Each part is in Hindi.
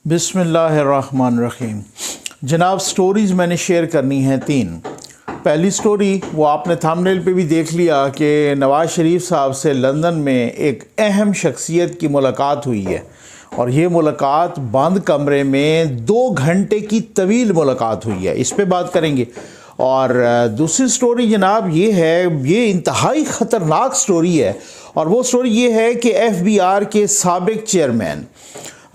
बिस्मिल्लाहिर्रहमानिर्रहीम। जनाब, स्टोरीज़ मैंने शेयर करनी हैं 3। पहली स्टोरी वो आपने थंबनेल पे भी देख लिया कि नवाज़ शरीफ साहब से लंदन में एक अहम शख्सियत की मुलाकात हुई है और ये मुलाकात बंद कमरे में 2 घंटे की तवील मुलाकात हुई है। इस पे बात करेंगे। और दूसरी स्टोरी जनाब ये है, ये इंतहाई ख़तरनाक स्टोरी है और वो स्टोरी ये है कि FBI के साबिक चेयरमैन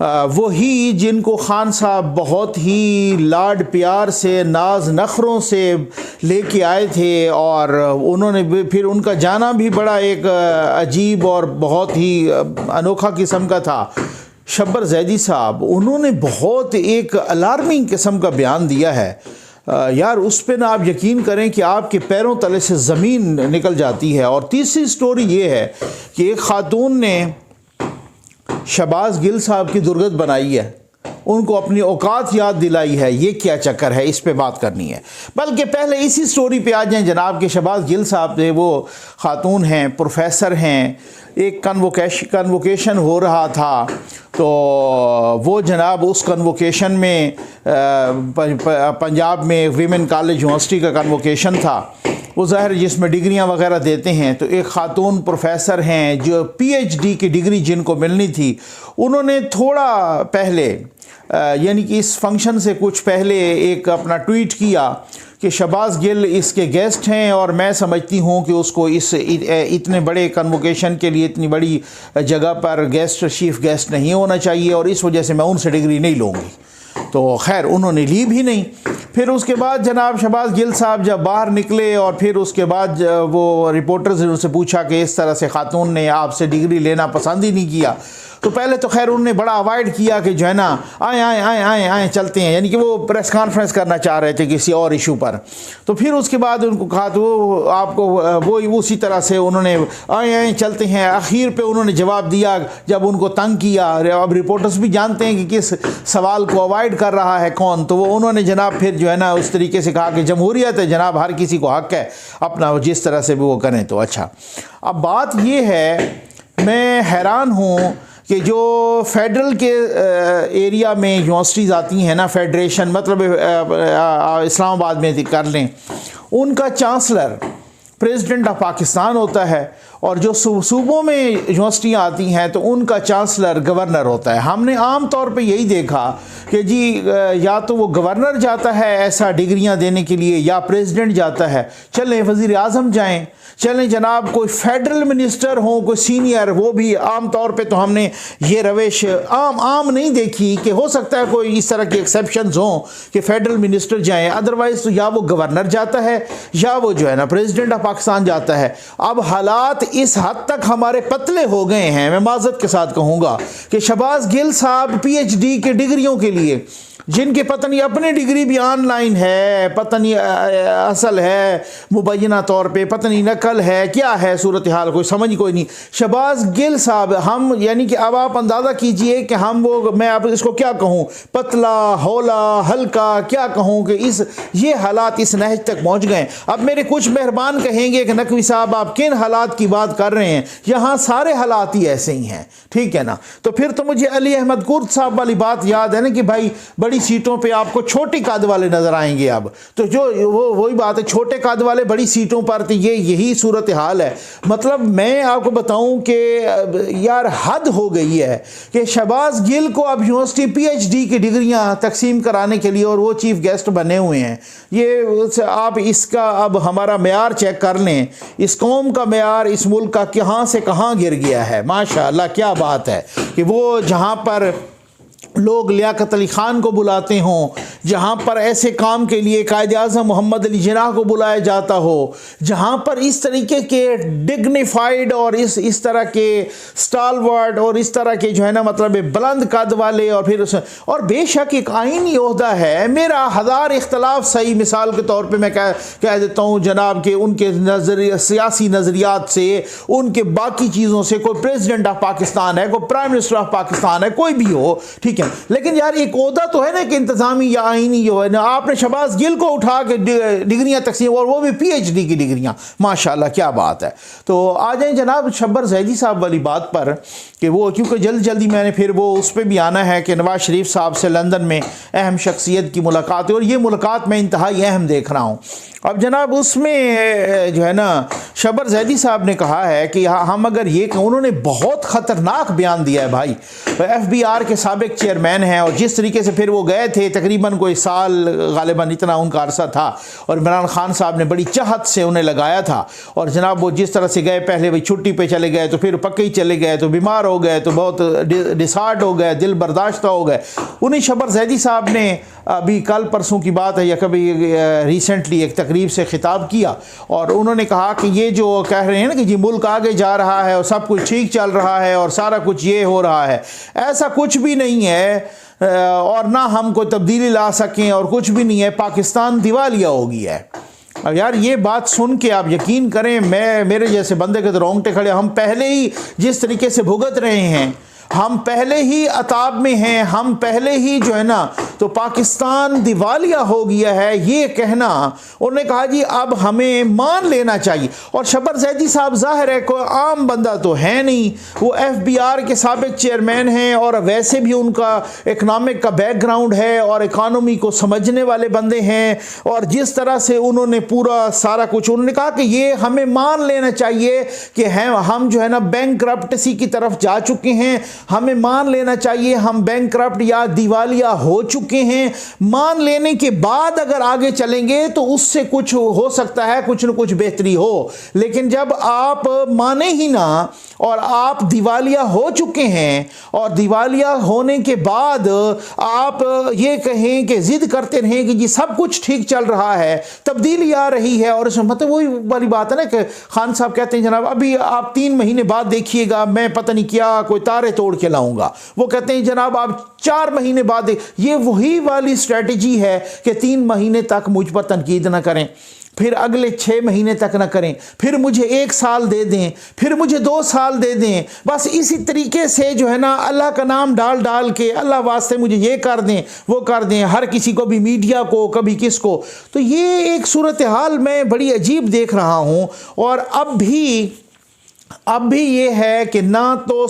वही जिनको खान साहब बहुत ही लाड प्यार से नाज नखरों से लेके आए थे और उन्होंने फिर उनका जाना भी बड़ा एक अजीब और बहुत ही अनोखा किस्म का था। शब्बर जैदी साहब, उन्होंने बहुत एक अलार्मिंग किस्म का बयान दिया है यार, उस पर ना आप यकीन करें कि आपके पैरों तले से ज़मीन निकल जाती है। और तीसरी स्टोरी ये है कि एक ख़ातून ने शहबाज गिल साहब की दुर्गत बनाई है, उनको अपनी औकात याद दिलाई है। ये क्या चक्कर है, इस पे बात करनी है। बल्कि पहले इसी स्टोरी पे आ जाएं जनाब के शहबाज गिल साहब थे, वो ख़ातून हैं, प्रोफेसर हैं। एक कन्वोकेशन हो रहा था तो वो जनाब उस कन्वोकेशन में पंजाब में वीमेन कॉलेज यूनिवर्सिटी का कन्वोकेशन था, वो ज़ाहिर जिसमें डिग्रियां वगैरह देते हैं। तो एक ख़ातून प्रोफेसर हैं जो PhD की डिग्री जिनको मिलनी थी, उन्होंने थोड़ा पहले यानी कि इस फंक्शन से कुछ पहले एक अपना ट्वीट किया कि शहबाज गिल इसके गेस्ट हैं और मैं समझती हूँ कि उसको इस इतने बड़े कन्वोकेशन के लिए इतनी बड़ी जगह पर चीफ गेस्ट नहीं होना चाहिए और इस वजह से मैं उनसे डिग्री नहीं लूँगी। तो खैर उन्होंने ली भी नहीं। फिर उसके बाद जनाब शहबाज गिल साहब जब बाहर निकले और फिर उसके बाद वो रिपोर्टर्स ने उनसे पूछा कि इस तरह से ख़ातून ने आपसे डिग्री लेना पसंद ही नहीं किया, तो पहले तो खैर उन्होंने बड़ा अवॉइड किया कि जो है ना आए चलते हैं, यानी कि वो प्रेस कॉन्फ्रेंस करना चाह रहे थे किसी और इशू पर। तो फिर उसके बाद उनको कहा तो वो आपको वो उसी तरह से उन्होंने आए चलते हैं। आखिर पे उन्होंने जवाब दिया जब उनको तंग किया। अब रिपोर्टर्स भी जानते हैं कि किस सवाल को अवॉइड कर रहा है कौन, तो वो उन्होंने जनाब फिर जो है ना उस तरीके से कहा कि जमहूरियत है जनाब, हर किसी को हक़ है अपना जिस तरह से भी वो करें। तो अच्छा, अब बात ये है, मैं हैरान हूँ कि जो फेडरल के एरिया में यूनिवर्सिटीज़ आती हैं ना, फेडरेशन मतलब इस्लामाबाद में कर लें, उनका चांसलर प्रेसिडेंट ऑफ पाकिस्तान होता है और जो सूबों में यूनिवर्सिटियाँ आती हैं तो उनका चांसलर गवर्नर होता है। हमने आम तौर पे यही देखा कि जी या तो वो गवर्नर जाता है ऐसा डिग्रियां देने के लिए या प्रेसिडेंट जाता है। चलें वज़ीर आज़म जाएं, चलें जनाब कोई फेडरल मिनिस्टर हो, कोई सीनियर, वो भी आम तौर पे तो हमने ये रविश आम नहीं देखी कि हो सकता है कोई इस तरह के एक्सेप्शंस हों कि फेडरल मिनिस्टर जाएं, अदरवाइज़ तो या वो गवर्नर जाता है या वो जो है ना प्रेसिडेंट ऑफ पाकिस्तान जाता है। अब हालात इस हद तक हमारे पतले हो गए हैं, मैं माज़रत के साथ कहूँगा कि शहबाज गिल साहब PhD के डिग्रियों के लिए, जिनके पता नहीं अपनी डिग्री भी ऑनलाइन है, पता नहीं असल है मुबैना तौर पे, पता नहीं नकल है, क्या है सूरत हाल कोई समझ कोई नहीं। शहबाज गिल साहब हम यानी कि अब आप अंदाज़ा कीजिए कि हम वो, मैं अब इसको क्या कहूँ, पतला हौला हल्का क्या कहूँ कि ये हालात इस नहज तक पहुँच गए। अब मेरे कुछ मेहरबान कहेंगे कि नकवी साहब आप किन हालात की बात कर रहे हैं, यहाँ सारे हालात ही ऐसे ही हैं, ठीक है ना। तो फिर तो मुझे अली अहमद कुर्द साहब वाली बात याद है ना कि भाई बड़ी सीटों पे आपको छोटे कद वाले नजर आएंगे। अब तो जो वही बात है, छोटे कद वाले बड़ी सीटों पर, तो यही सूरत हाल है। मतलब मैं आपको बताऊं कि यार हद हो गई है कि शहबाज गिल को अब यूनिवर्सिटी PhD की डिग्रियां तकसीम कराने के लिए और वो चीफ गेस्ट बने हुए हैं। ये आप इसका अब हमारा मेयार चेक कर लें, इस कौम का मेयार इस मुल्क का कहाँ से कहाँ गिर गया है। माशाअल्लाह क्या बात है कि वो जहाँ पर लोग लियाकत अली ख़ान को बुलाते हों, जहाँ पर ऐसे काम के लिए कायद आज़म मोहम्मद अली जिन्नाह को बुलाया जाता हो, जहाँ पर इस तरीके के डिग्निफाइड और इस तरह के स्टालवर्ड और इस तरह के जो है ना मतलब बुलंद कद वाले, और फिर और बेशक एक आईनी ओहदा है, मेरा हज़ार इख्तलाफ सही, मिसाल के तौर पे मैं कह देता हूँ जनाब कि उनके सियासी नज़रियात से, उनके बाकी चीज़ों से, कोई प्रेसिडेंट ऑफ पाकिस्तान है, कोई प्राइम मिनिस्टर ऑफ पाकिस्तान है, कोई भी हो, ठीक है लेकिन यार एक ओहदा तो है ना कि इंतज़ामी या आईनी जो है ना, आपने शहबाज गिल को उठा के डिग्रियाँ तकसीम, और वो भी PhD की डिग्रियाँ, माशाल्लाह क्या बात है। तो आ जाएँ जनाब शब्बर जैदी साहब वाली बात पर कि वो, क्योंकि जल्दी मैंने फिर वो उस पर भी आना है कि नवाज शरीफ साहब से लंदन में अहम शख्सियत की मुलाकात है, और ये मुलाकात मैं इंतहाई अहम देख रहा हूँ। अब जनाब उसमें जो है ना शब्बर जैदी साहब ने कहा है कि हम अगर ये, उन्होंने बहुत ख़तरनाक बयान दिया है भाई। FBR के साबिक चेयरमैन हैं, और जिस तरीके से फिर वो गए थे, तकरीबन कोई साल गालिबन इतना उनका अरसा था, और इमरान खान साहब ने बड़ी चाहत से उन्हें लगाया था, और जनाब वो जिस तरह से गए, पहले भाई छुट्टी पे चले गए, तो फिर पक्के ही चले गए, तो बीमार हो गए, तो बहुत डिसार्ट हो गए, दिल बर्दाश्त हो गए। उन्हीं शब्बर जैदी साहब ने अभी कल परसों की बात है या कभी रिसेंटली एक तकरीब से खिताब किया, और उन्होंने कहा कि ये जो कह रहे हैं ना कि जी मुल्क आगे जा रहा है और सब कुछ ठीक चल रहा है और सारा कुछ ये हो रहा है, ऐसा कुछ भी नहीं है, और ना हम कोई तब्दीली ला सकें, और कुछ भी नहीं है, पाकिस्तान दिवालिया हो गया है। अब यार ये बात सुन के आप यकीन करें, मेरे जैसे बंदे के तो रोंगटे खड़े। हम पहले ही जिस तरीके से भुगत रहे हैं, हम पहले ही अताब में हैं, हम पहले ही जो है ना, तो पाकिस्तान दिवालिया हो गया है ये कहना, उन्होंने कहा जी अब हमें मान लेना चाहिए। और शब्बर जैदी साहब ज़ाहिर है कोई आम बंदा तो है नहीं, वो FBR के साबिक चेयरमैन हैं, और वैसे भी उनका इकनॉमिक का बैकग्राउंड है, और इकानमी को समझने वाले बंदे हैं, और जिस तरह से उन्होंने पूरा सारा कुछ, उन्होंने कहा कि ये हमें मान लेना चाहिए कि हम जो है ना बैंकरप्टेसी की तरफ जा चुके हैं, हमें मान लेना चाहिए हम बैंकरप्ट या दिवालिया हो चुके हैं। मान लेने के बाद अगर आगे चलेंगे तो उससे कुछ हो सकता है, कुछ न कुछ बेहतरी हो, लेकिन जब आप माने ही ना और आप दिवालिया हो चुके हैं, और दिवालिया होने के बाद आप ये कहें कि जिद करते रहें कि जी सब कुछ ठीक चल रहा है, तब्दीली आ रही है, और मतलब वही वाली बात है ना कि खान साहब कहते हैं जनाब अभी आप 3 महीने बाद देखिएगा मैं पता नहीं क्या कोई तारे तोड़ के लाऊंगा, वो कहते हैं जनाब आप 4 महीने बाद। ये वही वाली स्ट्रेटजी है कि 3 महीने तक मुझ पर तनकीद ना करें, फिर अगले 6 महीने तक ना करें, फिर मुझे 1 साल दे दें, फिर मुझे 2 साल दे दें, बस इसी तरीके से जो है ना अल्लाह का नाम डाल डाल के अल्लाह वास्ते मुझे ये कर दें वो कर दें, हर किसी को भी, मीडिया को, कभी किसको। तो ये एक सूरत हाल मैं बड़ी अजीब देख रहा हूँ। और अब भी ये है कि ना तो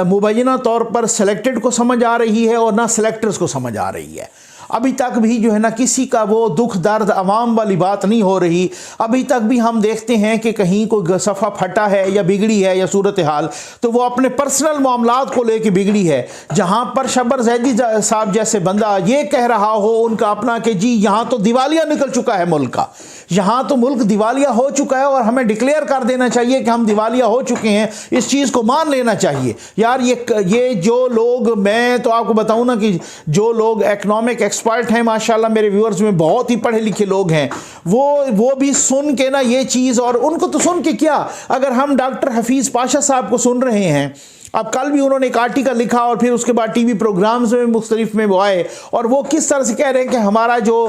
मुबैना तौर पर सेलेक्टेड को समझ आ रही है और ना सेलेक्टर्स को समझ आ रही है। अभी तक भी जो है ना किसी का वो दुख दर्द अवाम वाली बात नहीं हो रही। अभी तक भी हम देखते हैं कि कहीं कोई सफ़ा फटा है या बिगड़ी है या सूरत हाल, तो वो अपने पर्सनल मामलात को लेके बिगड़ी है। जहाँ पर शब्बर जैदी साहब जैसे बंदा ये कह रहा हो उनका अपना कि जी यहाँ तो दिवालिया निकल चुका है मुल्क का, यहाँ तो मुल्क दिवालिया हो चुका है और हमें डिक्लेयर कर देना चाहिए कि हम दिवालिया हो चुके हैं, इस चीज़ को मान लेना चाहिए। यार ये जो लोग, मैं तो आपको बताऊँ ना कि जो लोग इकनॉमिक एक्सपर्ट हैं माशाल्लाह, मेरे व्यूअर्स में बहुत ही पढ़े लिखे लोग हैं, वो भी सुन के ना ये चीज़, और उनको तो सुन के क्या, अगर हम डॉक्टर हफीज़ पाशा साहब को सुन रहे हैं, अब कल भी उन्होंने एक आर्टिकल लिखा और फिर उसके बाद टीवी प्रोग्राम्स में मुख्तलिफ में वो आए, और वो किस तरह से कह रहे हैं कि हमारा जो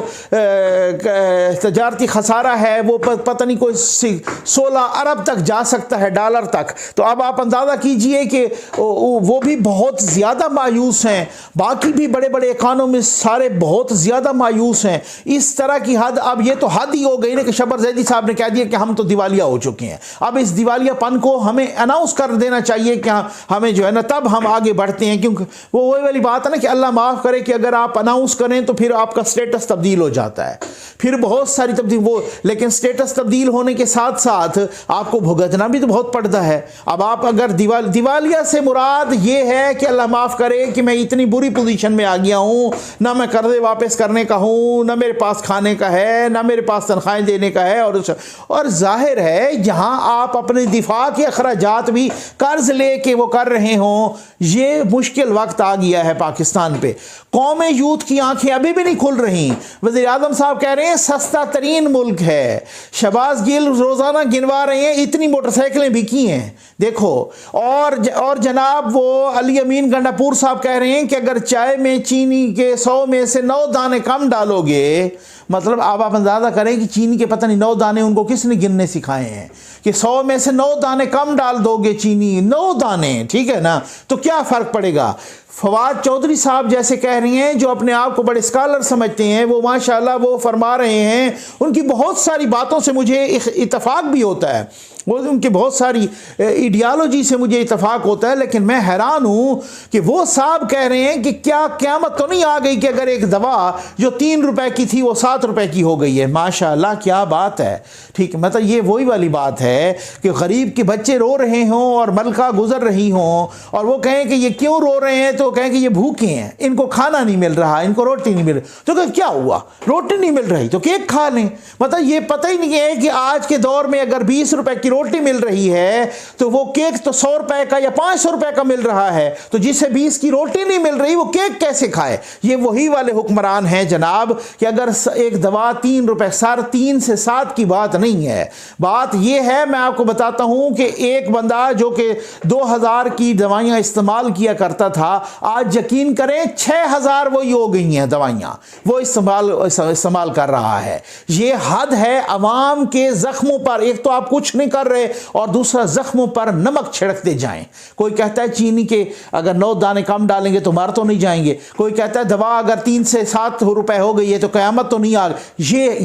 तजारती खसारा है वो पता नहीं कोई 16 अरब तक जा सकता है, डॉलर तक। तो अब आप अंदाज़ा कीजिए कि वो भी बहुत ज़्यादा मायूस हैं, बाकी भी बड़े बड़े इकानॉमिस्ट सारे बहुत ज़्यादा मायूस हैं। इस तरह की हद, अब ये तो हद ही हो गई ना कि शब्बर जैदी साहब ने कह दिया कि हम तो दिवालिया हो चुके हैं। अब इस दिवालियापन को हमें अनाउंस कर देना चाहिए कि हमें जो है ना तब हम आगे बढ़ते हैं, क्योंकि वो वही वाली बात है ना कि अल्लाह माफ़ करे कि अगर आप अनाउंस करें तो फिर आपका स्टेटस तब्दील हो जाता है, फिर बहुत सारी तब्दील वो, लेकिन स्टेटस तब्दील होने के साथ साथ आपको भुगतना भी तो बहुत पड़ता है। अब आप अगर दिवालिया से मुराद ये है कि अल्लाह माफ़ करे कि मैं इतनी बुरी पोजीशन में आ गया हूँ, ना मैं कर्जे वापस करने का हूँ, ना मेरे पास खाने का है, ना मेरे पास तनख्वाहें देने का है, और जाहिर है जहाँ आप अपने दिफा के अखराजात भी कर्ज ले के वो कर रहे हों, ये मुश्किल वक्त आ गया है पाकिस्तान पे। कौम यूथ की आंखें अभी भी नहीं खुल रही। वज़ीर आज़म साहब कह रहे हैं सस्ता तरीन मुल्क है, शहबाज गिल रोज़ाना गिनवा रहे हैं इतनी मोटरसाइकिलें बिकी हैं देखो, और जनाब वो अली अमीन गंडापुर साहब कह रहे हैं कि अगर चाय में चीनी के 100 में से 9 दाने कम डालोगे, मतलब अब आप अंदाज़ा करें कि चीनी के पता नहीं 9 दाने उनको किसने गिनने सिखाए हैं कि 100 में से 9 दाने कम डाल दोगे चीनी, 9 दाने, ठीक है ना, तो क्या फ़र्क पड़ेगा। फवाद चौधरी साहब जैसे कह रही हैं, जो अपने आप को बड़े स्कॉलर समझते हैं, वो माशाल्लाह वो फरमा रहे हैं, उनकी बहुत सारी बातों से मुझे इत्तफाक भी होता है, वो उनकी बहुत सारी आइडियालॉजी से मुझे इत्तफाक होता है, लेकिन मैं हैरान हूँ कि वो साहब कह रहे हैं कि क्या क़यामत तो नहीं आ गई कि अगर एक दवा जो 3 रुपए की थी वो 7 रुपए की हो गई है। माशाल्लाह क्या बात है, ठीक है। मतलब ये वही वाली बात है कि गरीब के बच्चे रो रहे हों और मलका गुजर रही हों और वो कहें कि ये क्यों रो रहे हैं, तो कहें कि ये भूखे हैं, इनको खाना नहीं मिल रहा, इनको रोटी नहीं मिल रही। तो कहें क्या हुआ, रोटी नहीं मिल रही तो केक खा लें। मतलब ये पता ही नहीं है कि आज के दौर में अगर 20 रुपए की रोटी मिल रही है तो वो केक तो 100 रुपए का या 500 रुपए का मिल रहा है, तो जिसे 20 की रोटी नहीं मिल रही वो केक कैसे खाए। ये वही वाले हुक्मरान हैं जनाब कि अगर एक दवा 3 रुपए, 3.5 से 7 की बात नहीं है, बात ये है, मैं आपको बताता हूं कि एक बंदा जो कि 2000 की दवाइयां इस्तेमाल किया करता था, आज यकीन करें 6000 वही हो गई हैं दवाइयां, वो इस्तेमाल कर रहा है। ये हद है अवाम के जख्मों पर। एक तो आप कुछ नहीं कर रहे और दूसरा जख्मों पर नमक छिड़कते जाएं। कोई कहता है चीनी के अगर 9 दाने कम डालेंगे तो मर तो नहीं जाएंगे, कोई कहता है दवा अगर 3 से 7 रुपए हो गई है तो क़यामत तो नहीं आ गई।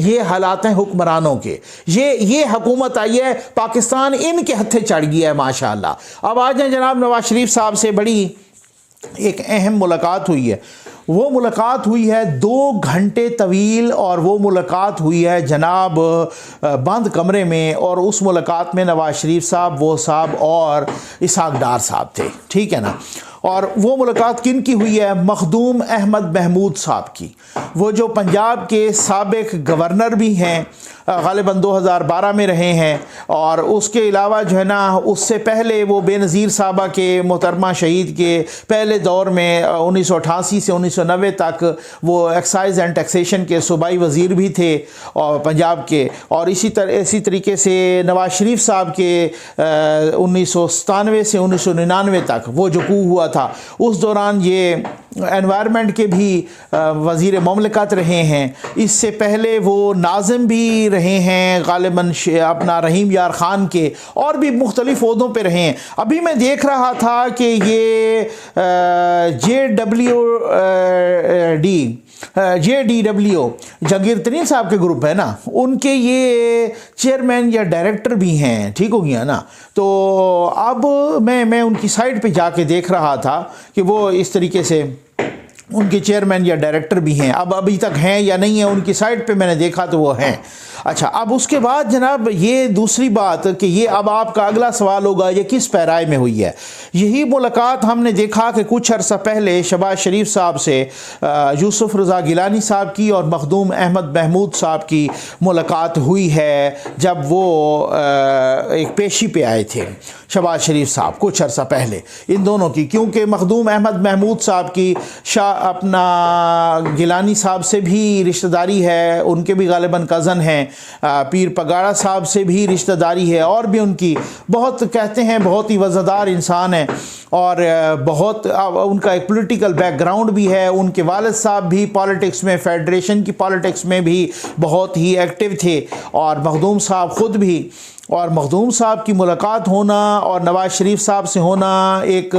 ये हालात हैं हुक्मरानों के। ये हुकूमत आई है, पाकिस्तान इनके हत्थे चढ़ गया है माशाअल्लाह। अब आ जाए जनाब, नवाज शरीफ साहब से बड़ी एक अहम मुलाकात हुई है। वो मुलाकात हुई है 2 घंटे तवील, और वो मुलाकात हुई है जनाब बंद कमरे में, और उस मुलाकात में नवाज शरीफ साहब, वो साहब और इसहाक डार साहब थे, ठीक है ना। और वो मुलाकात किन की हुई है, मखदूम अहमद महमूद साहब की, वो जो पंजाब के साबिक गवर्नर भी हैं, ग़ालिबन 2012 में रहे हैं, और उसके अलावा जो है ना उससे पहले वो बेनज़ीर साहबा के मोहतरमा शहीद के पहले दौर में 1988 से 1990 तक वो एक्साइज़ एंड टैक्सेशन के सूबाई वज़ीर भी थे और पंजाब के। और इसी तरीके से नवाज शरीफ साहब के 1997 से 1999 तक वो जो कू हुआ था, उस दौरान ये एनवायरनमेंट के भी वज़ीर ममलकत रहे हैं। इससे पहले वो नाज़िम भी रहे हैं, ग़ालिबन अपना रहीम यार ख़ान के, और भी मुख्तलिफ़ ओहदों पे रहे हैं। अभी मैं देख रहा था कि ये JDW जहांगीर तरीन साहब के ग्रुप है ना, उनके ये चेयरमैन या डायरेक्टर भी हैं, ठीक हो गया ना। तो अब मैं उनकी साइट पे जाके देख रहा था कि वो इस तरीके से उनके चेयरमैन या डायरेक्टर भी हैं। अब अभी तक हैं या नहीं है, उनकी साइट पे मैंने देखा तो वो हैं। अच्छा, अब उसके बाद जनाब ये दूसरी बात कि ये अब आपका अगला सवाल होगा ये किस पैराए में हुई है। यही मुलाकात हमने देखा कि कुछ अर्सा पहले शहबाज शरीफ साहब से यूसुफ रज़ा गिलानी साहब की और मखदूम अहमद महमूद साहब की मुलाकात हुई है, जब वो एक पेशी पे आए थे शहबाज शरीफ साहब कुछ अर्सा पहले, इन दोनों की। क्योंकि मखदूम अहमद महमूद साहब की अपना गिलानी साहब से भी रिश्तेदारी है, उनके भी गालिबन कज़न हैं, पीर पगाड़ा साहब से भी रिश्तेदारी है, और भी उनकी बहुत कहते हैं बहुत ही वज़ादार इंसान है, और बहुत उनका एक पॉलिटिकल बैकग्राउंड भी है। उनके वालिद साहब भी पॉलिटिक्स में, फेडरेशन की पॉलिटिक्स में भी बहुत ही एक्टिव थे, और मखदूम साहब ख़ुद भी। और मखदूम साहब की मुलाकात होना और नवाज शरीफ साहब से होना, एक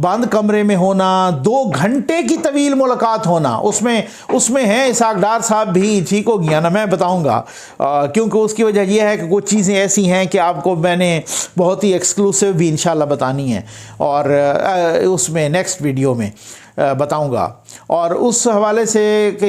बंद कमरे में होना, 2 घंटे की तवील मुलाकात होना, उसमें हैं इसहाक डार साहब भी, ठीक हो गया ना, मैं बताऊंगा। क्योंकि उसकी वजह यह है कि कुछ चीज़ें ऐसी हैं कि आपको मैंने बहुत ही एक्सक्लूसिव भी इंशाल्लाह बतानी है, और उसमें नेक्स्ट वीडियो में बताऊंगा। और उस हवाले से कि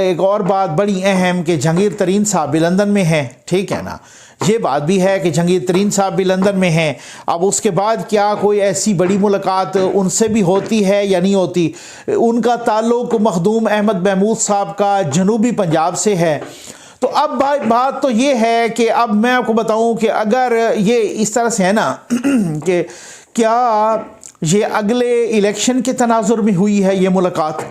एक और बात बड़ी अहम कि जहांगीर तरीन साहब भी लंदन में हैं, ठीक है ना, ये बात भी है कि जहांगीर तरीन साहब भी लंदन में हैं। अब उसके बाद क्या कोई ऐसी बड़ी मुलाकात उनसे भी होती है या नहीं होती। उनका ताल्लुक़ मखदूम अहमद महमूद साहब का जनूबी पंजाब से है। तो अब बात तो ये है कि अब मैं आपको बताऊं कि अगर ये इस तरह से है ना कि क्या ये अगले इलेक्शन के तनाजुर में हुई है ये मुलाकात,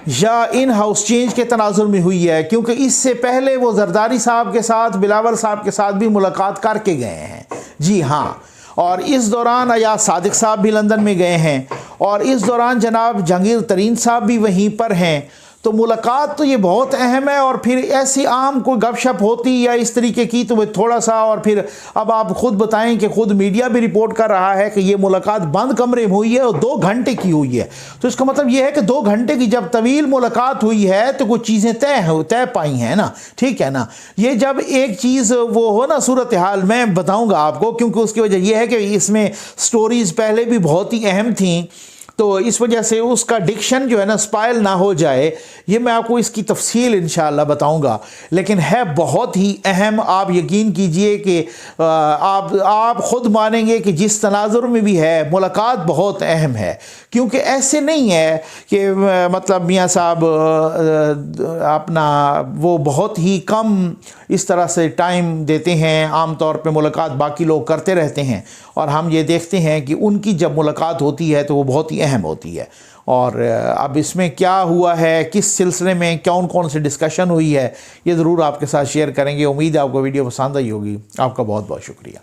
या इन हाउस चेंज के तनाजुर में हुई है, क्योंकि इससे पहले वो जरदारी साहब के साथ, बिलावल साहब के साथ भी मुलाकात करके गए हैं। जी हाँ, और इस दौरान अयाज सादिक साहब भी लंदन में गए हैं, और इस दौरान जनाब जहांगीर तरीन साहब भी वहीं पर हैं। तो मुलाकात तो ये बहुत अहम है। और फिर ऐसी आम कोई गपशप होती या इस तरीके की तो वो थोड़ा सा, और फिर अब आप खुद बताएं कि खुद मीडिया भी रिपोर्ट कर रहा है कि ये मुलाकात बंद कमरे में हुई है और 2 घंटे की हुई है। तो इसका मतलब ये है कि 2 घंटे की जब तवील मुलाकात हुई है तो कुछ चीज़ें तय पाई हैं ना, ठीक है ना। ये जब एक चीज़ वो हो ना सूरत हाल, मैं बताऊंगा आपको, क्योंकि उसकी वजह यह है कि इसमें स्टोरीज़ पहले भी बहुत ही अहम थी, तो इस वजह से उसका डिक्शन जो है ना स्पाइल ना हो जाए, ये मैं आपको इसकी तफसील इंशाअल्लाह बताऊंगा। लेकिन है बहुत ही अहम, आप यकीन कीजिए कि आप ख़ुद मानेंगे कि जिस तनाजुर में भी है मुलाकात बहुत अहम है। क्योंकि ऐसे नहीं है कि मतलब मियाँ साहब अपना वो बहुत ही कम इस तरह से टाइम देते हैं, आम तौर पे मुलाकात बाकी लोग करते रहते हैं और हम ये देखते हैं कि उनकी जब मुलाकात होती है तो वो बहुत ही अहम होती है। और अब इसमें क्या हुआ है, किस सिलसिले में कौन कौन सी डिस्कशन हुई है, ये ज़रूर आपके साथ शेयर करेंगे। उम्मीद है आपको वीडियो पसंद आई होगी। आपका बहुत बहुत शुक्रिया।